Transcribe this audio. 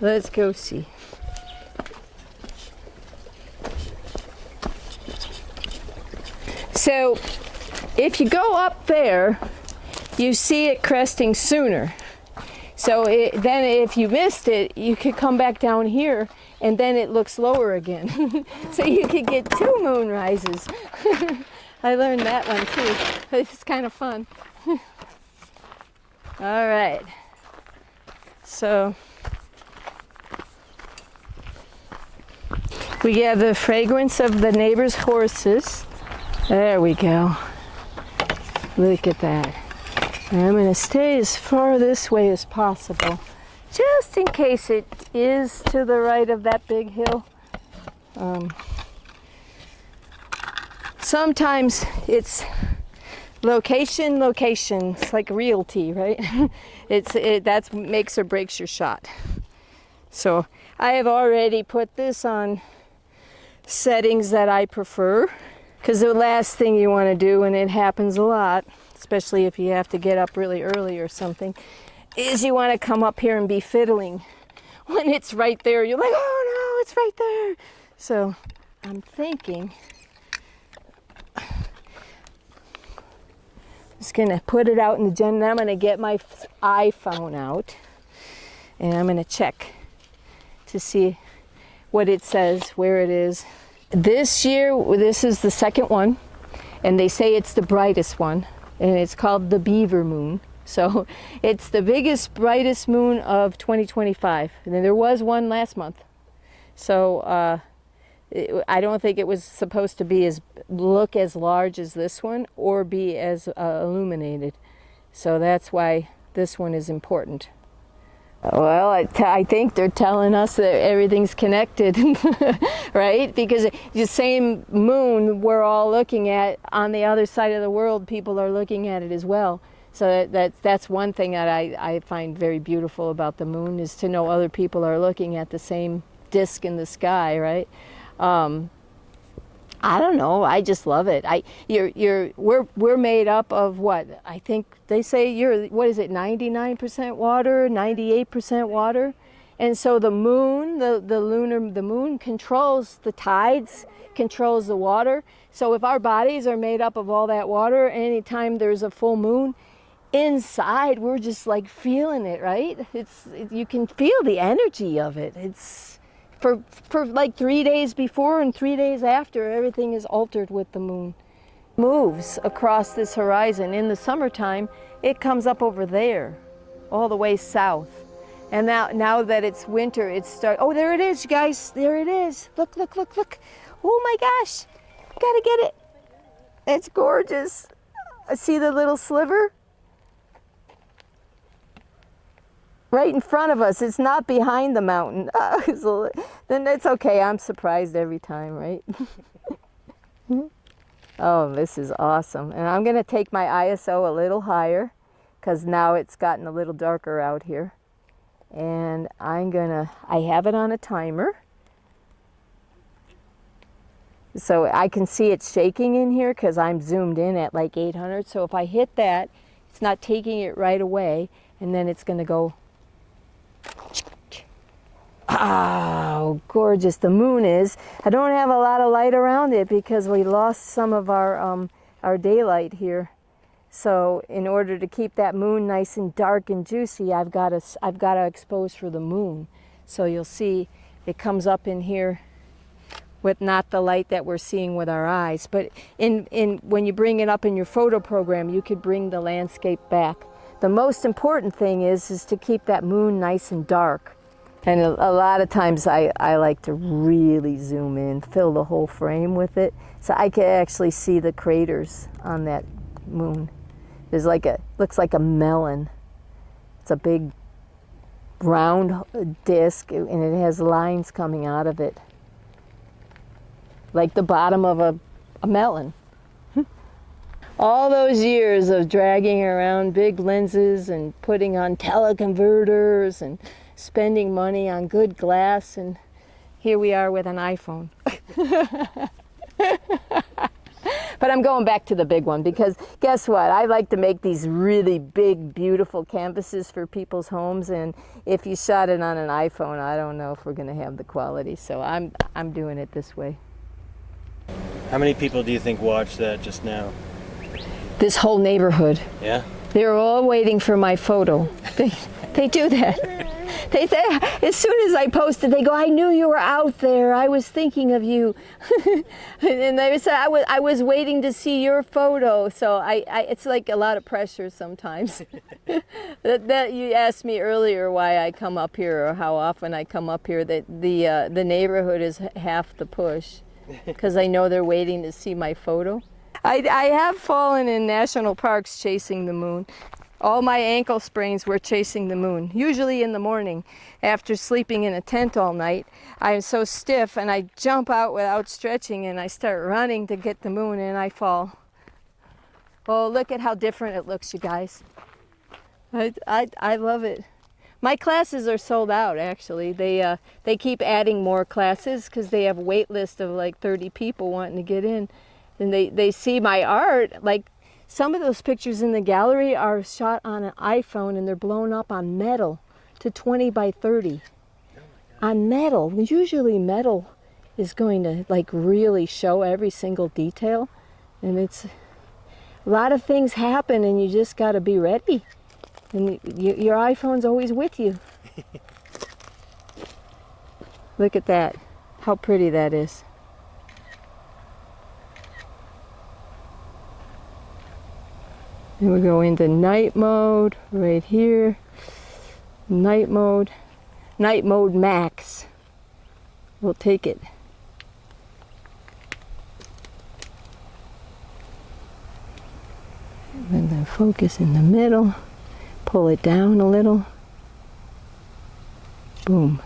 Let's go see. So if you go up there, you see it cresting sooner. So then if you missed it, you could come back down here and then it looks lower again. So you could get 2 moonrises. I learned that one too. It's kind of fun. All right. So we have the fragrance of the neighbor's horses. There we go. Look at that. And I'm going to stay as far this way as possible, just in case it is to the right of that big hill. Sometimes it's location. It's like realty, right? That makes or breaks your shot. So I have already put this on settings that I prefer, because the last thing you want to do, and it happens a lot, especially if you have to get up really early or something, is you want to come up here and be fiddling when it's right there. You're like, oh no, it's right there. So I'm thinking, just gonna put it out in the gen, and I'm gonna get my iPhone out and I'm gonna check to see what it says, where it is. This year, this is the second one, and they say it's the brightest one, and it's called the Beaver Moon. So it's the biggest, brightest moon of 2025. And then there was one last month. So I don't think it was supposed to be look as large as this one or be as illuminated. So that's why this one is important. Well, I think they're telling us that everything's connected, right? Because the same moon we're all looking at on the other side of the world, people are looking at it as well. So that's one thing that I find very beautiful about the moon, is to know other people are looking at the same disk in the sky, right? I don't know. I just love it. We're made up of what? I think they say what is it? 99% water, 98% water, and so the moon, the moon controls the tides, controls the water. So if our bodies are made up of all that water, anytime there's a full moon, inside we're just like feeling it, right? You can feel the energy of it. It's for like 3 days before and 3 days after, everything is altered with the moon. Moves across this horizon. In the summertime, it comes up over there, all the way south. And now that it's winter, oh, there it is, you guys. There it is. Look. Oh my gosh. Gotta get it. It's gorgeous. See the little sliver? Right in front of us. It's not behind the mountain. Then it's okay. I'm surprised every time, right? Oh, this is awesome. And I'm going to take my ISO a little higher, because now it's gotten a little darker out here. And I have it on a timer. So I can see it shaking in here because I'm zoomed in at like 800. So if I hit that, it's not taking it right away, and then it's going to go. Oh, gorgeous the moon is. I don't have a lot of light around it because we lost some of our daylight here. So in order to keep that moon nice and dark and juicy, I've got to expose for the moon. So you'll see it comes up in here with not the light that we're seeing with our eyes. But when you bring it up in your photo program, you could bring the landscape back. The most important thing is to keep that moon nice and dark. And a lot of times I like to really zoom in, fill the whole frame with it, so I can actually see the craters on that moon. There's looks like a melon. It's a big round disc, and it has lines coming out of it, like the bottom of a melon. All those years of dragging around big lenses and putting on teleconverters and spending money on good glass, and here we are with an iPhone. But I'm going back to the big one because guess what? I like to make these really big, beautiful canvases for people's homes. And if you shot it on an iPhone, I don't know if we're going to have the quality. So I'm doing it this way. How many people do you think watched that just now? This whole neighborhood. Yeah? They're all waiting for my photo. They do that. They say, as soon as I posted, they go, I knew you were out there. I was thinking of you. And they said, I was waiting to see your photo. So it's like a lot of pressure sometimes. that you asked me earlier why I come up here or how often I come up here. That the neighborhood is half the push because I know they're waiting to see my photo. I have fallen in national parks chasing the moon. All my ankle sprains were chasing the moon, usually in the morning. After sleeping in a tent all night, I am so stiff and I jump out without stretching and I start running to get the moon and I fall. Oh, look at how different it looks, you guys. I love it. My classes are sold out, actually. They keep adding more classes because they have a wait list of like 30 people wanting to get in. And they see my art, like some of those pictures in the gallery are shot on an iPhone and they're blown up on metal to 20 by 30. On metal. Usually metal is going to like really show every single detail. And it's a lot of things happen and you just got to be ready. And your iPhone's always with you. Look at that. How pretty that is. And we go into night mode right here. Night mode max. We'll take it. And then focus in the middle. Pull it down a little. Boom.